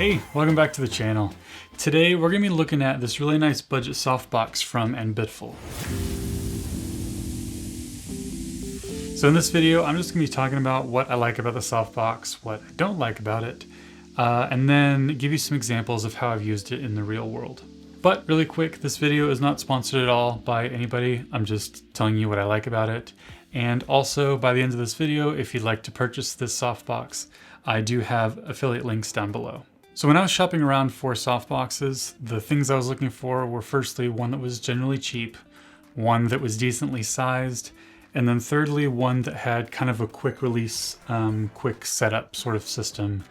Hey, welcome back to the channel. Today we're going to be looking at this really nice budget softbox from Ambitful. So in this video, I'm just going to be talking about what I like about the softbox, what I don't like about it, and then give you some examples of how I've used it in the real world. But really quick, this video is not sponsored at all by anybody. I'm just telling you what I like about it. And also, by the end of this video, if you'd like to purchase this softbox, I do have affiliate links down below. So when I was shopping around for softboxes, the things I was looking for were firstly one that was generally cheap, one that was decently sized, and then thirdly one that had kind of a quick release, quick setup sort of system.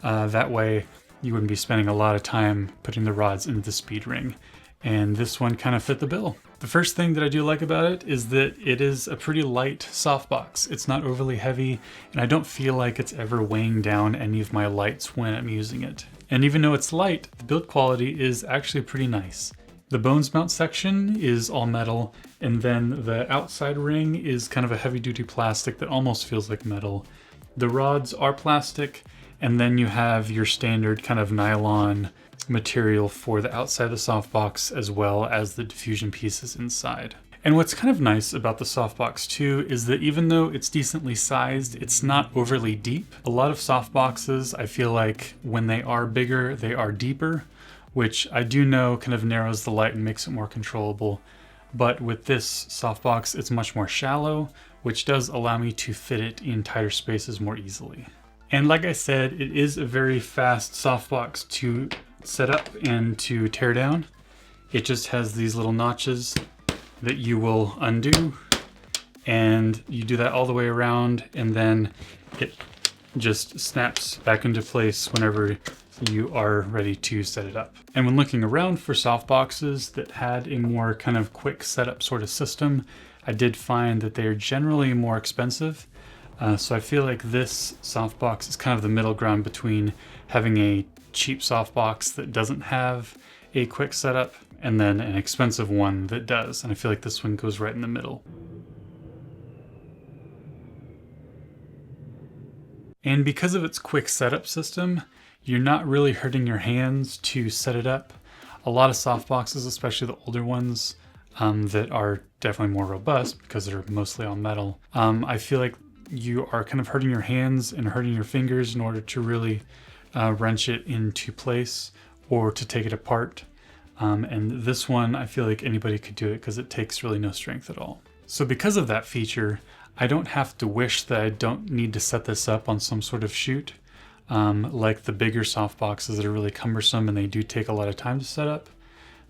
That way you wouldn't be spending a lot of time putting the rods into the speed ring. And this one kind of fit the bill. The first thing that I do like about it is that it is a pretty light softbox. It's not overly heavy, and I don't feel like it's ever weighing down any of my lights when I'm using it. And even though it's light, the build quality is actually pretty nice. The bones mount section is all metal, and then the outside ring is kind of a heavy-duty plastic that almost feels like metal. The rods are plastic, and then you have your standard kind of nylon material for the outside of the softbox as well as the diffusion pieces inside. And what's kind of nice about the softbox too is that even though it's decently sized, it's not overly deep. A lot of softboxes, I feel like when they are bigger, they are deeper, which I do know kind of narrows the light and makes it more controllable. But with this softbox, it's much more shallow, which does allow me to fit it in tighter spaces more easily. And like I said, it is a very fast softbox to set up and to tear down. It just has these little notches that you will undo, and you do that all the way around, and then it just snaps back into place whenever you are ready to set it up. And when looking around for softboxes that had a more kind of quick setup sort of system, I did find that they are generally more expensive. So I feel like this softbox is kind of the middle ground between having a cheap softbox that doesn't have a quick setup and then an expensive one that does. And I feel like this one goes right in the middle. And because of its quick setup system, you're not really hurting your hands to set it up. A lot of softboxes, especially the older ones that are definitely more robust because they're mostly all metal, I feel like you are kind of hurting your hands and hurting your fingers in order to really wrench it into place or to take it apart. And this one, I feel like anybody could do it because it takes really no strength at all. So because of that feature, I don't have to wish that I don't need to set this up on some sort of chute, like the bigger softboxes that are really cumbersome and they do take a lot of time to set up.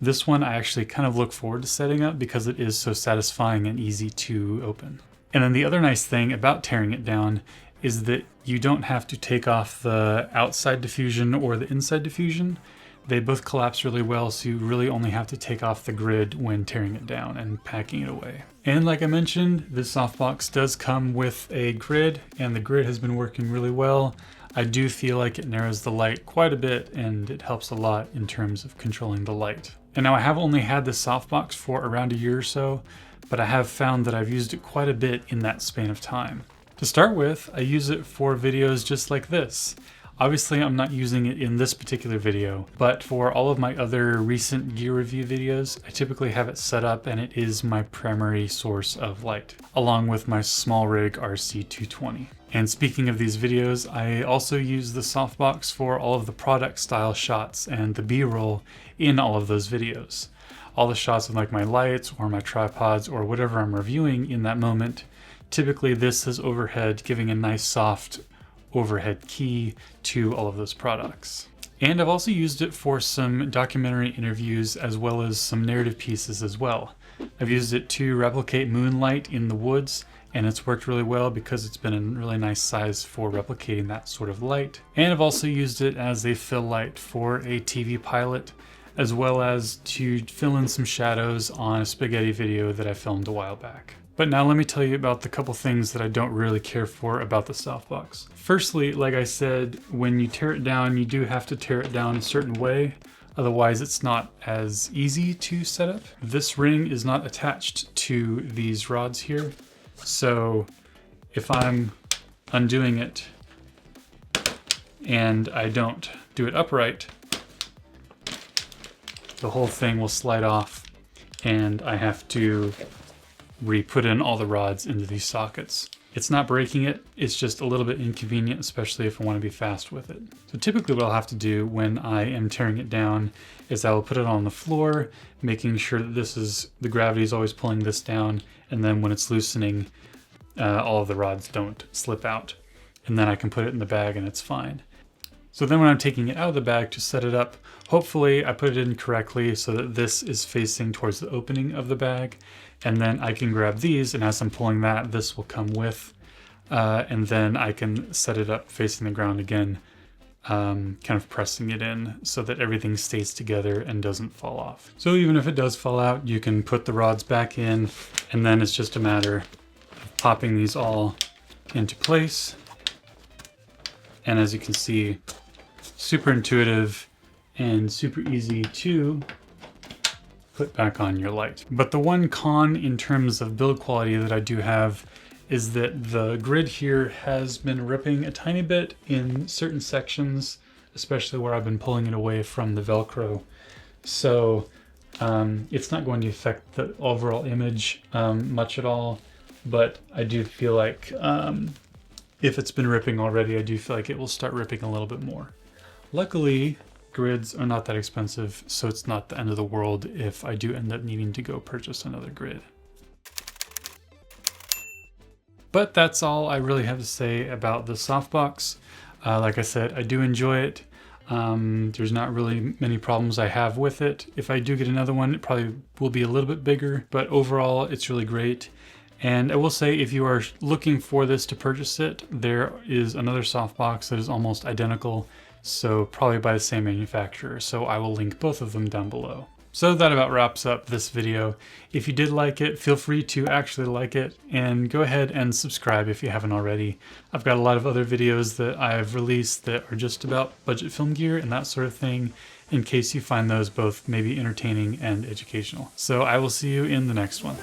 This one I actually kind of look forward to setting up because it is so satisfying and easy to open. And then the other nice thing about tearing it down is that you don't have to take off the outside diffusion or the inside diffusion. They both collapse really well, so you really only have to take off the grid when tearing it down and packing it away. And like I mentioned, this softbox does come with a grid, and the grid has been working really well. I do feel like it narrows the light quite a bit, and it helps a lot in terms of controlling the light. And now I have only had this softbox for around a year or so, but I have found that I've used it quite a bit in that span of time. To start with, I use it for videos just like this. Obviously, I'm not using it in this particular video, but for all of my other recent gear review videos, I typically have it set up and it is my primary source of light, along with my small rig RC220. And speaking of these videos, I also use the softbox for all of the product style shots and the B-roll in all of those videos. All the shots of like my lights or my tripods or whatever I'm reviewing in that moment, typically this is overhead, giving a nice soft overhead key to all of those products. And I've also used it for some documentary interviews as well as some narrative pieces as well. I've used it to replicate moonlight in the woods, and it's worked really well because it's been a really nice size for replicating that sort of light. And I've also used it as a fill light for a TV pilot, as well as to fill in some shadows on a spaghetti video that I filmed a while back. But now let me tell you about the couple things that I don't really care for about the softbox. Firstly, like I said, when you tear it down, you do have to tear it down a certain way. Otherwise, it's not as easy to set up. This ring is not attached to these rods here. So if I'm undoing it and I don't do it upright, the whole thing will slide off and I have to re-put in all the rods into these sockets. It's not breaking it, it's just a little bit inconvenient, especially if I want to be fast with it. So typically what I'll have to do when I am tearing it down is I will put it on the floor, making sure that the gravity is always pulling this down, and then when it's loosening, all of the rods don't slip out. And then I can put it in the bag and it's fine. So then when I'm taking it out of the bag to set it up, hopefully I put it in correctly so that this is facing towards the opening of the bag. And then I can grab these, and as I'm pulling that, this will come with, and then I can set it up facing the ground again, kind of pressing it in so that everything stays together and doesn't fall off. So even if it does fall out, you can put the rods back in, and then it's just a matter of popping these all into place. And as you can see, super intuitive and super easy to put back on your light. But the one con in terms of build quality that I do have is that the grid here has been ripping a tiny bit in certain sections, especially where I've been pulling it away from the Velcro. So it's not going to affect the overall image much at all, but I do feel like if it's been ripping already, I do feel like it will start ripping a little bit more. Luckily, grids are not that expensive, so it's not the end of the world if I do end up needing to go purchase another grid. But that's all I really have to say about the Softbox. Like I said, I do enjoy it. There's not really many problems I have with it. If I do get another one, it probably will be a little bit bigger, but overall it's really great. And I will say, if you are looking for this to purchase it, there is another Softbox that is almost identical, so probably by the same manufacturer. So I will link both of them down below. So that about wraps up this video. If you did like it, feel free to actually like it, and go ahead and subscribe if you haven't already. I've got a lot of other videos that I've released that are just about budget film gear and that sort of thing, in case you find those both maybe entertaining and educational. So I will see you in the next one.